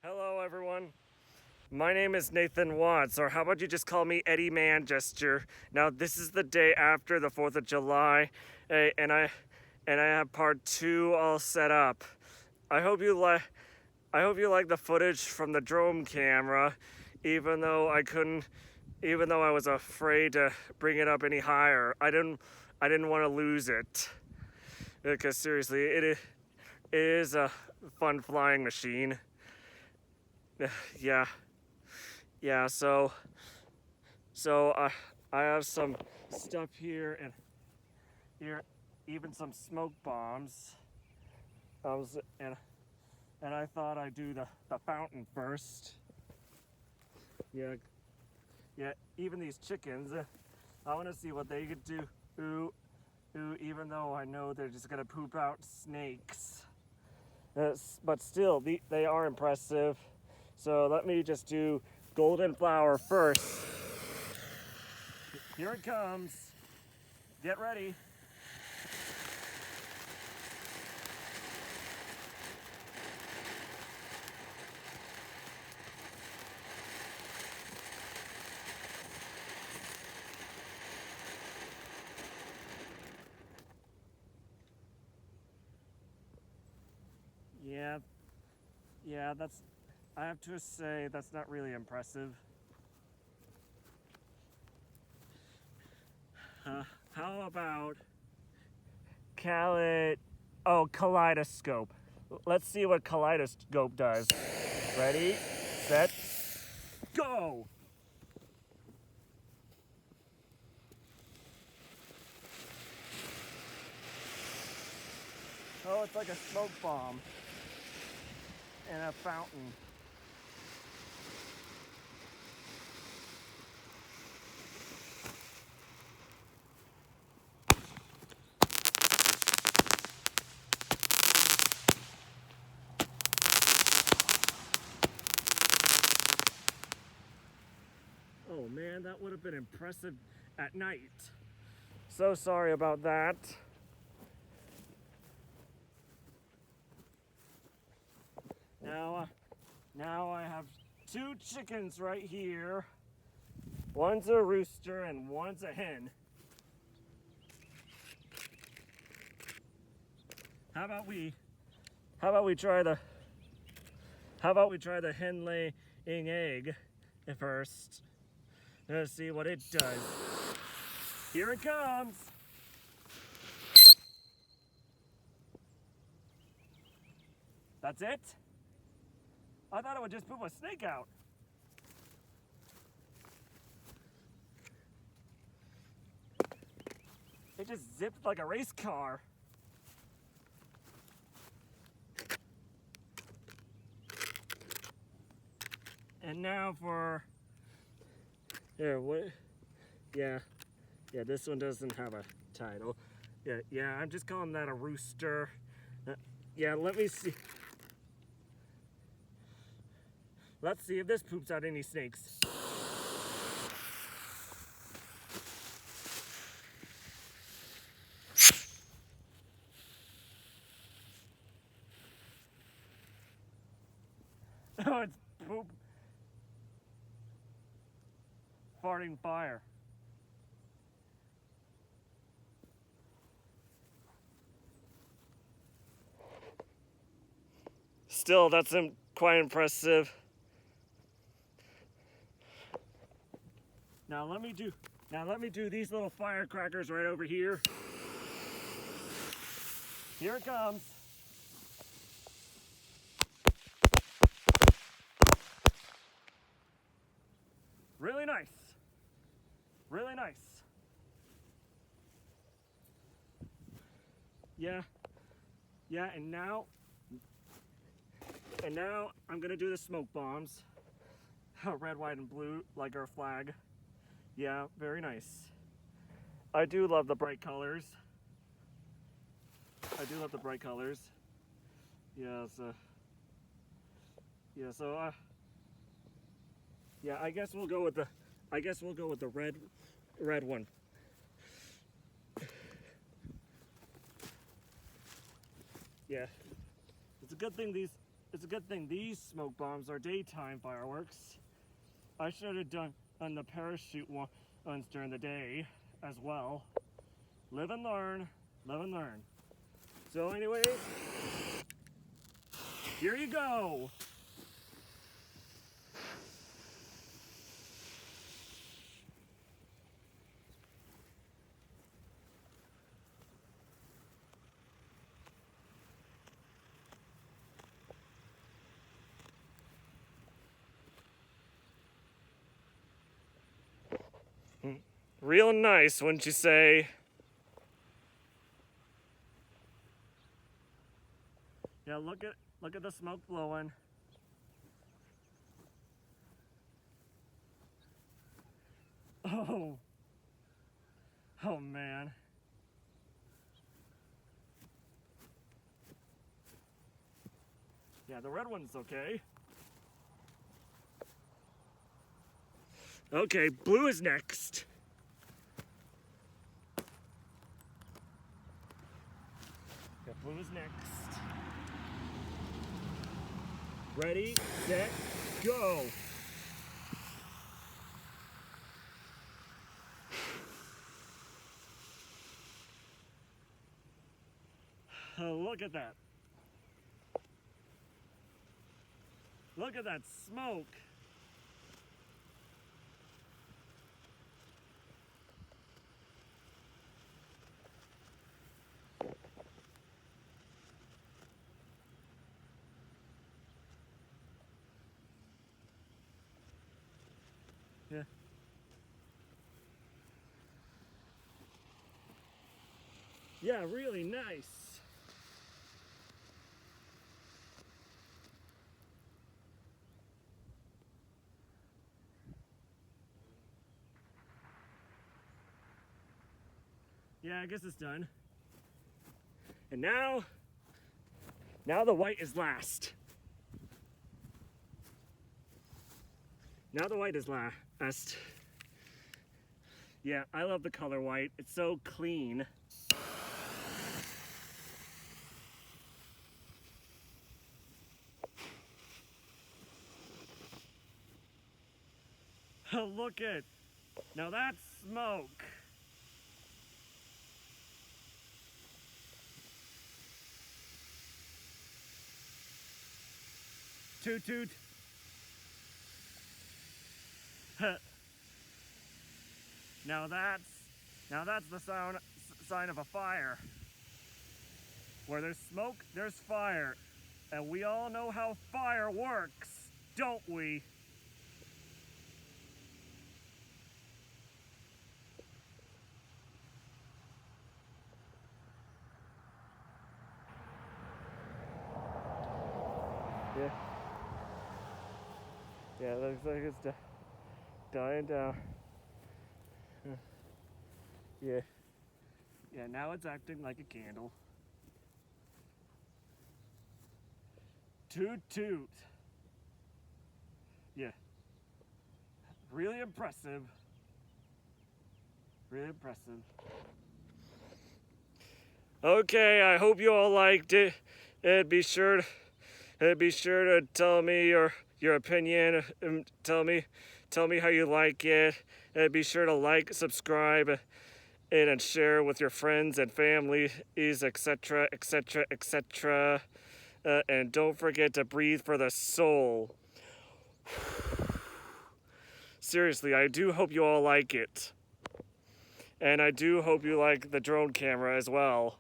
Hello, everyone. My name is Nathan Watts, or how about you just call me Eddie Manchester? Now, this is the day after the 4th of July, and I have part 2 all set up. I hope you like. I hope you like the footage from the drone camera, even though I was afraid to bring it up any higher. I didn't want to lose it, because seriously, it is a fun flying machine. Yeah. Yeah, I have some stuff here, and here even some smoke bombs. And I thought I'd do the fountain first. Yeah, yeah. Even these chickens, I want to see what they could do. Even though I know they're just gonna poop out snakes. But still, they are impressive. So let me just do golden flower first. Here it comes. Get ready. Yeah, yeah, I have to say, that's not really impressive. How about kaleidoscope? Let's see what kaleidoscope does. Ready, set, go! Oh, it's like a smoke bomb and a fountain. Oh man, that would have been impressive at night. So sorry about that. Now I have 2 chickens right here. One's a rooster and one's a hen. How about we try the hen laying egg first? Let's see what it does. Here it comes. That's it? I thought it would just poop a snake out. It just zipped like a race car. And now for here, what? Yeah, this one doesn't have a title. Yeah, I'm just calling that a rooster. Yeah, let me see. Let's see if this poops out any snakes. Oh, it's poop. Farting fire. Still, that's quite impressive. Now let me do these little firecrackers right over here. Here it comes. Really nice. Really nice. Yeah, and now I'm gonna do the smoke bombs. Red, white, and blue, like our flag. Yeah, very nice. I do love the bright colors. Yes. Yeah. I guess we'll go with the red one. Yeah. It's a good thing it's a good thing these smoke bombs are daytime fireworks. I should have done on the parachute ones during the day as well. Live and learn, live and learn. So anyways, here you go. Real nice, wouldn't you say? Yeah, look at the smoke blowing. Oh. Oh man. Yeah, the red one's okay. Okay, blue is next. Yeah, blue is next. Ready, set, go. Oh, look at that. Look at that smoke. Yeah. Yeah, really nice. Yeah, I guess it's done. And now the white is last. Now the white is last. Yeah, I love the color white. It's so clean. Oh, look at, now that's smoke. Toot toot. Now that's the sign of a fire. Where there's smoke, there's fire. And we all know how fire works, don't we? Yeah. Yeah, it looks like it's dying down. Yeah. Yeah, now it's acting like a candle. Toot toot. Yeah. Really impressive. Really impressive. Okay, I hope you all liked it. And be sure to tell me your opinion. Tell me how you like it. And be sure to like, subscribe, and share with your friends and families, etc., etc., etc. And don't forget to breathe for the soul. Seriously, I do hope you all like it. And I do hope you like the drone camera as well.